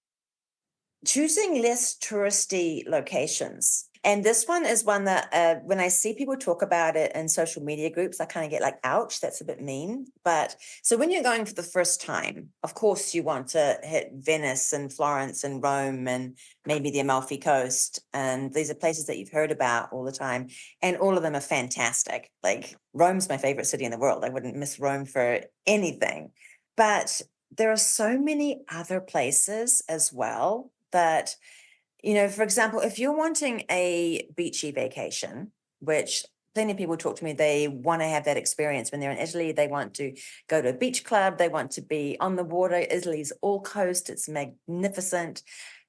Choosing less touristy locations. And this one is one that when I see people talk about it in social media groups, I kind of get like, ouch, that's a bit mean. But so when you're going for the first time, of course, you want to hit Venice and Florence and Rome and maybe the Amalfi Coast. And these are places that you've heard about all the time. And all of them are fantastic. Like Rome's my favorite city in the world. I wouldn't miss Rome for anything. But there are so many other places as well that, for example, if you're wanting a beachy vacation, which plenty of people talk to me, they want to have that experience when they're in Italy. They want to go to a beach club. They want to be on the water. Italy's all coast. It's magnificent.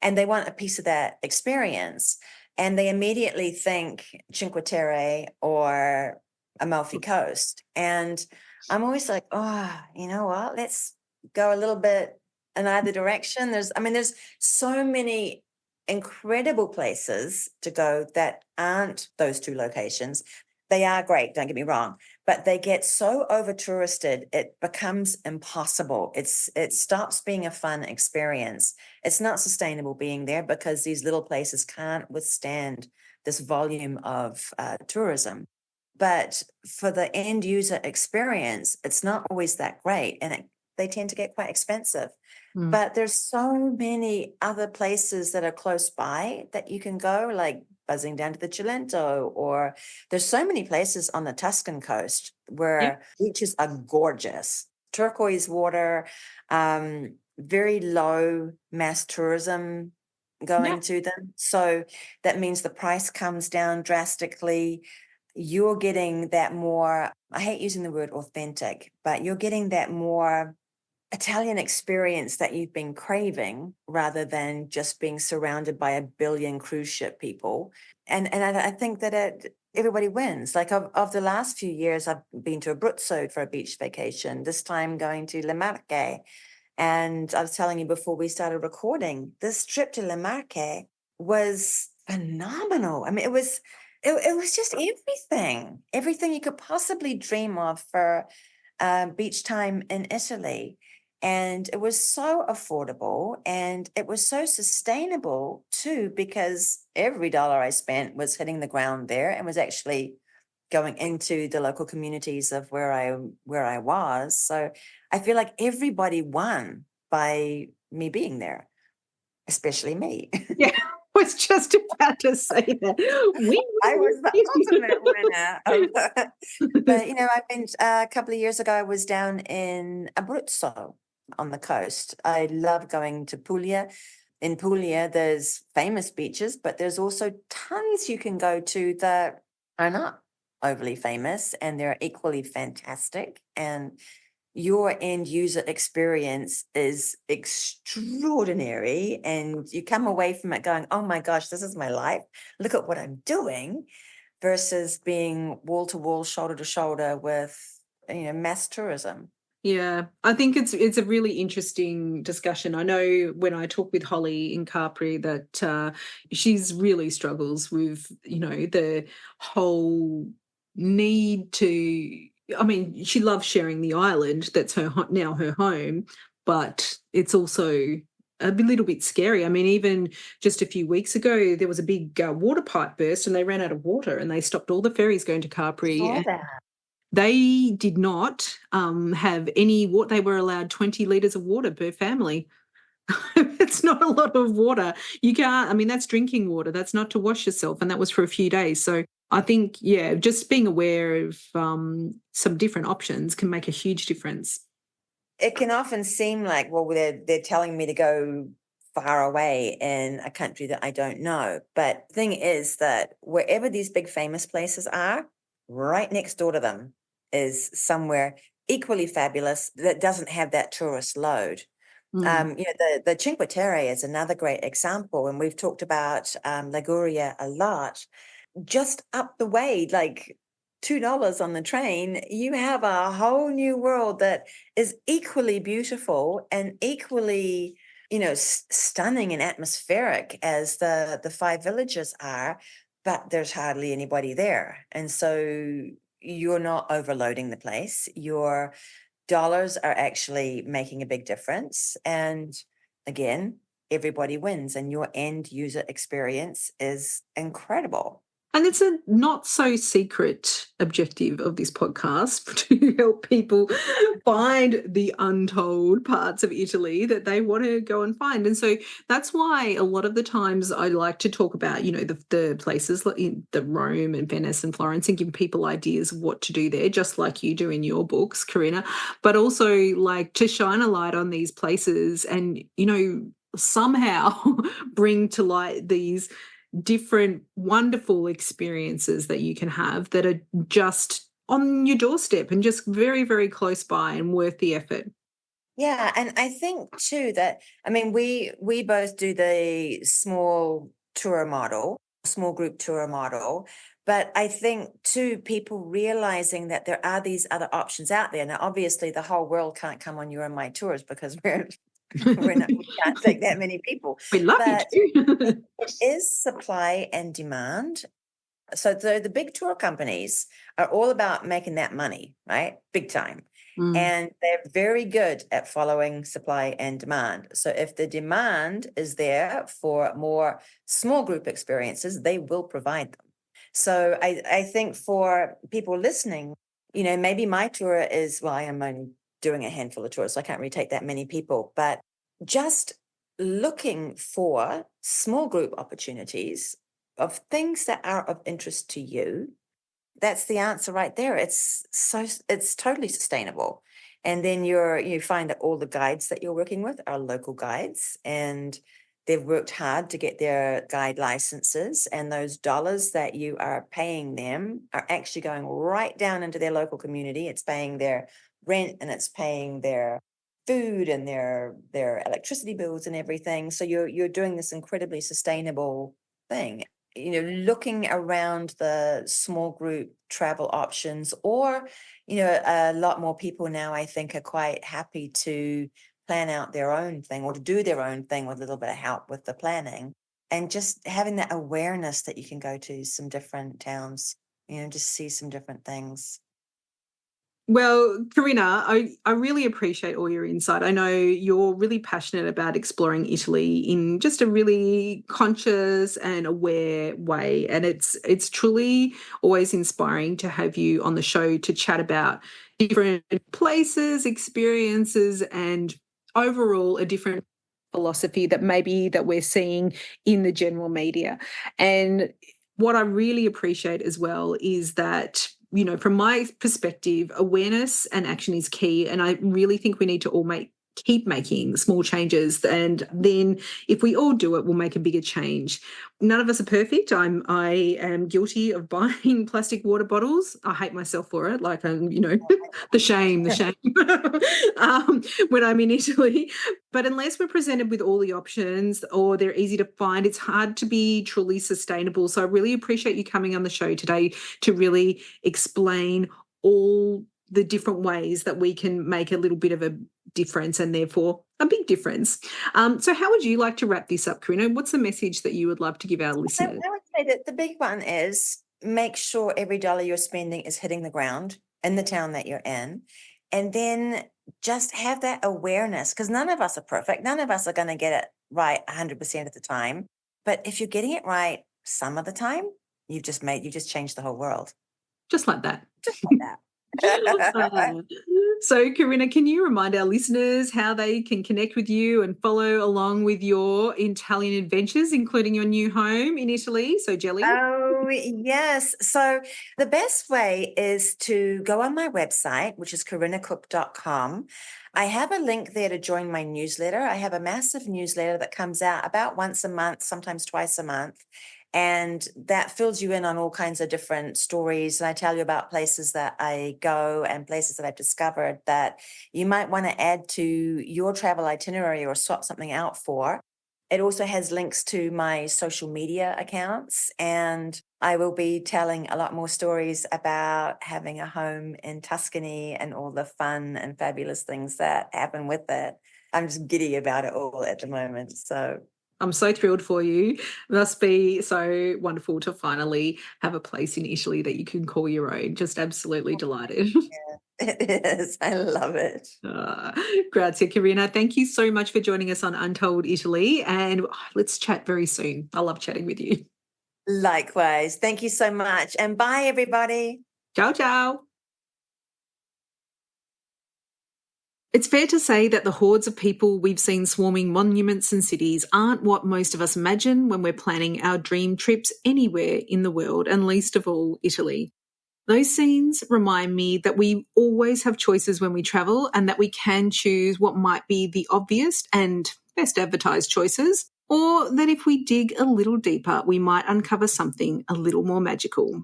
And they want a piece of that experience. And they immediately think Cinque Terre or Amalfi Coast. And I'm always like, oh, you know what? Let's go a little bit in either direction. There's so many incredible places to go that aren't those two locations. They are great, don't get me wrong, but they get so over touristed, it becomes impossible. It stops being a fun experience. It's not sustainable being there because these little places can't withstand this volume of tourism. But for the end user experience, it's not always that great. And they tend to get quite expensive. Mm. But there's so many other places that are close by that you can go, like buzzing down to the Cilento, or there's so many places on the Tuscan coast where beaches are gorgeous, turquoise water, very low mass tourism going to them. So that means the price comes down drastically. You're getting that more, I hate using the word authentic, but you're getting that more Italian experience that you've been craving, rather than just being surrounded by 1 billion cruise ship people. And I think that everybody wins. Like of the last few years, I've been to Abruzzo for a beach vacation, this time going to Le Marche. And I was telling you before we started recording, this trip to Le Marche was phenomenal. I mean, it was just everything you could possibly dream of for beach time in Italy. And it was so affordable, and it was so sustainable too, because every dollar I spent was hitting the ground there and was actually going into the local communities of where I was. So I feel like everybody won by me being there, especially me. Yeah, I was just about to say that. I was the ultimate winner. But, I've been a couple of years ago, I was down in Abruzzo on the coast. I love going to Puglia. In Puglia, there's famous beaches, but there's also tons you can go to that are not overly famous, and they're equally fantastic. And your end user experience is extraordinary, and you come away from it going, oh my gosh, this is my life. Look at what I'm doing, versus being wall to wall, shoulder to shoulder with, mass tourism. Yeah, I think it's a really interesting discussion. I know when I talk with Holly in Capri that she's really struggles with, the whole need to, I mean, she loves sharing the island. That's now her home, but it's also a little bit scary. I mean, even just a few weeks ago, there was a big water pipe burst and they ran out of water and they stopped all the ferries going to Capri. They did not have any water. They were allowed 20 litres of water per family. It's not a lot of water. You can't, I mean, that's drinking water. That's not to wash yourself. And that was for a few days. So I think, just being aware of some different options can make a huge difference. It can often seem like, well, they're telling me to go far away in a country that I don't know. But the thing is that wherever these big famous places are, right next door to them is somewhere equally fabulous that doesn't have that tourist load. The Cinque Terre is another great example, and we've talked about Liguria a lot. Just up the way, like $2 on the train, you have a whole new world that is equally beautiful and equally, stunning and atmospheric as the 5 villages are, but there's hardly anybody there. And so you're not overloading the place. Your dollars are actually making a big difference. And again, everybody wins, and your end user experience is incredible. And it's a not so secret objective of this podcast to help people find the untold parts of Italy that they want to go and find. And so that's why a lot of the times I like to talk about, the places like in the Rome and Venice and Florence, and give people ideas of what to do there, just like you do in your books, Corinna, but also like to shine a light on these places and, somehow bring to light these different wonderful experiences that you can have that are just on your doorstep and just very, very close by and worth the effort. Yeah, and I think too that, I mean, we both do the small group tour model, but I think too, people realizing that there are these other options out there. Now, obviously the whole world can't come on your and my tours because we can't take that many people. We'd love you to. It is supply and demand. So the big tour companies are all about making that money, right? Big time. And they're very good at following supply and demand. So if the demand is there for more small group experiences, they will provide them. So I think for people listening, maybe my tour is, well, I am only doing a handful of tours, so I can't really take that many people, but just looking for small group opportunities of things that are of interest to you. That's the answer right there. It's totally sustainable. And then you find that all the guides that you're working with are local guides, and they've worked hard to get their guide licenses, and those dollars that you are paying them are actually going right down into their local community. It's paying their rent, and it's paying their food and their electricity bills and everything. So you're doing this incredibly sustainable thing. Looking around the small group travel options, or, a lot more people now, I think, are quite happy to plan out their own thing or to do their own thing with a little bit of help with the planning, and just having that awareness that you can go to some different towns, just see some different things. Well, Corinna, I really appreciate all your insight. I know you're really passionate about exploring Italy in just a really conscious and aware way. And it's truly always inspiring to have you on the show to chat about different places, experiences, and overall a different philosophy that we're seeing in the general media. And what I really appreciate as well is that, from my perspective, awareness and action is key. And I really think we need to all keep making small changes. And then if we all do it, we'll make a bigger change. None of us are perfect. I am guilty of buying plastic water bottles. I hate myself for it. Like, the shame when I'm in Italy. But unless we're presented with all the options or they're easy to find, it's hard to be truly sustainable. So I really appreciate you coming on the show today to really explain all the different ways that we can make a little bit of a difference, and therefore a big difference. So how would you like to wrap this up, Corinna? What's the message that you would love to give our listeners? I would say that the big one is make sure every dollar you're spending is hitting the ground in the town that you're in. And then just have that awareness, because none of us are perfect. None of us are going to get it right 100% of the time. But if you're getting it right some of the time, you've just changed the whole world. Just like that. Just like that. So, Corinna, can you remind our listeners how they can connect with you and follow along with your Italian adventures, including your new home in Italy? So, Jelly. Oh, yes. So the best way is to go on my website, which is corinnacooke.com. I have a link there to join my newsletter. I have a massive newsletter that comes out about once a month, sometimes twice a month. And that fills you in on all kinds of different stories. And I tell you about places that I go and places that I've discovered that you might want to add to your travel itinerary or swap something out for. It also has links to my social media accounts. And I will be telling a lot more stories about having a home in Tuscany and all the fun and fabulous things that happen with it. I'm just giddy about it all at the moment. So I'm so thrilled for you. It must be so wonderful to finally have a place in Italy that you can call your own. Just absolutely delighted. Yeah, it is. I love it. Grazie, Corinna. Thank you so much for joining us on Untold Italy. And let's chat very soon. I love chatting with you. Likewise. Thank you so much. And bye, everybody. Ciao, ciao. It's fair to say that the hordes of people we've seen swarming monuments and cities aren't what most of us imagine when we're planning our dream trips anywhere in the world, and least of all, Italy. Those scenes remind me that we always have choices when we travel, and that we can choose what might be the obvious and best advertised choices, or that if we dig a little deeper, we might uncover something a little more magical.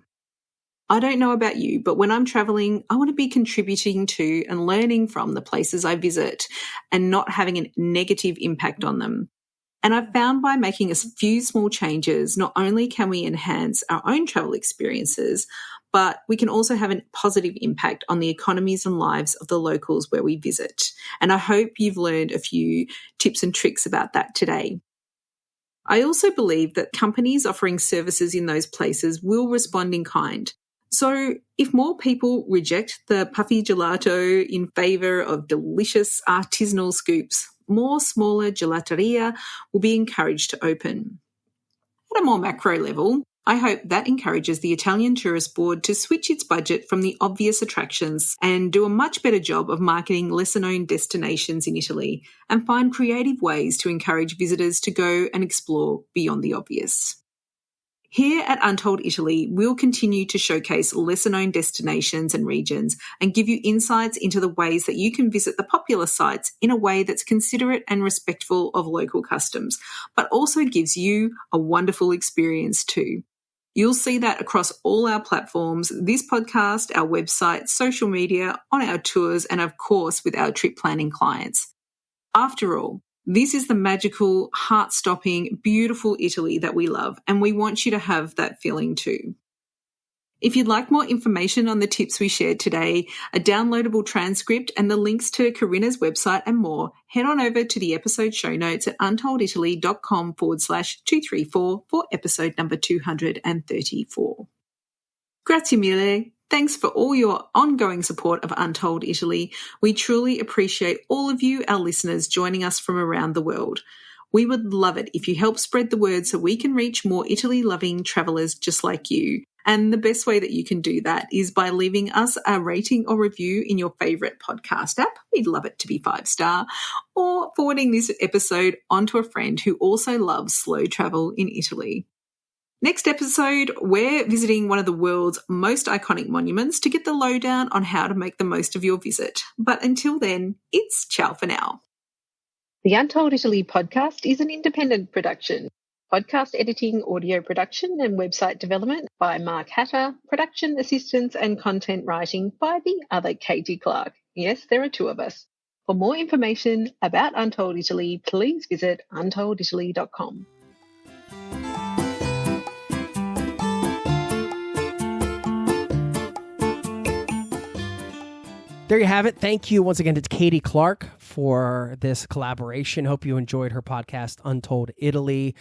I don't know about you, but when I'm traveling, I want to be contributing to and learning from the places I visit and not having a negative impact on them. And I've found by making a few small changes, not only can we enhance our own travel experiences, but we can also have a positive impact on the economies and lives of the locals where we visit. And I hope you've learned a few tips and tricks about that today. I also believe that companies offering services in those places will respond in kind. So if more people reject the puffy gelato in favour of delicious artisanal scoops, more smaller gelateria will be encouraged to open. At a more macro level, I hope that encourages the Italian Tourist Board to switch its budget from the obvious attractions and do a much better job of marketing lesser-known destinations in Italy and find creative ways to encourage visitors to go and explore beyond the obvious. Here at Untold Italy, we'll continue to showcase lesser-known destinations and regions and give you insights into the ways that you can visit the popular sites in a way that's considerate and respectful of local customs, but also gives you a wonderful experience too. You'll see that across all our platforms, this podcast, our website, social media, on our tours, and of course with our trip planning clients. After all, this is the magical, heart-stopping, beautiful Italy that we love, and we want you to have that feeling too. If you'd like more information on the tips we shared today, a downloadable transcript and the links to Corinna's website and more, head on over to the episode show notes at untolditaly.com/234 for episode number 234. Grazie mille. Thanks for all your ongoing support of Untold Italy. We truly appreciate all of you, our listeners, joining us from around the world. We would love it if you help spread the word so we can reach more Italy-loving travellers just like you. And the best way that you can do that is by leaving us a rating or review in your favourite podcast app. We'd love it to be 5-star. Or forwarding this episode onto a friend who also loves slow travel in Italy. Next episode, we're visiting one of the world's most iconic monuments to get the lowdown on how to make the most of your visit. But until then, it's ciao for now. The Untold Italy podcast is an independent production. Podcast editing, audio production and website development by Mark Hatter, production assistance and content writing by the other Katie Clark. Yes, there are two of us. For more information about Untold Italy, please visit untolditaly.com. There you have it. Thank you once again to Katie Clark for this collaboration. Hope you enjoyed her podcast, Untold Italy.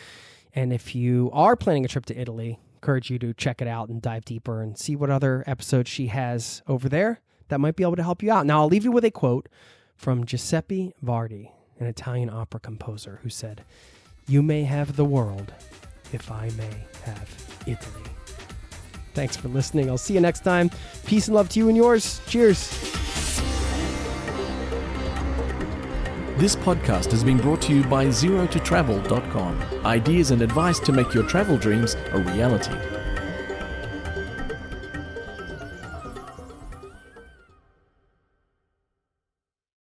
And if you are planning a trip to Italy, I encourage you to check it out and dive deeper and see what other episodes she has over there that might be able to help you out. Now, I'll leave you with a quote from Giuseppe Verdi, an Italian opera composer, who said, "You may have the world if I may have Italy." Thanks for listening. I'll see you next time. Peace and love to you and yours. Cheers. This podcast has been brought to you by ZeroToTravel.com. Ideas and advice to make your travel dreams a reality.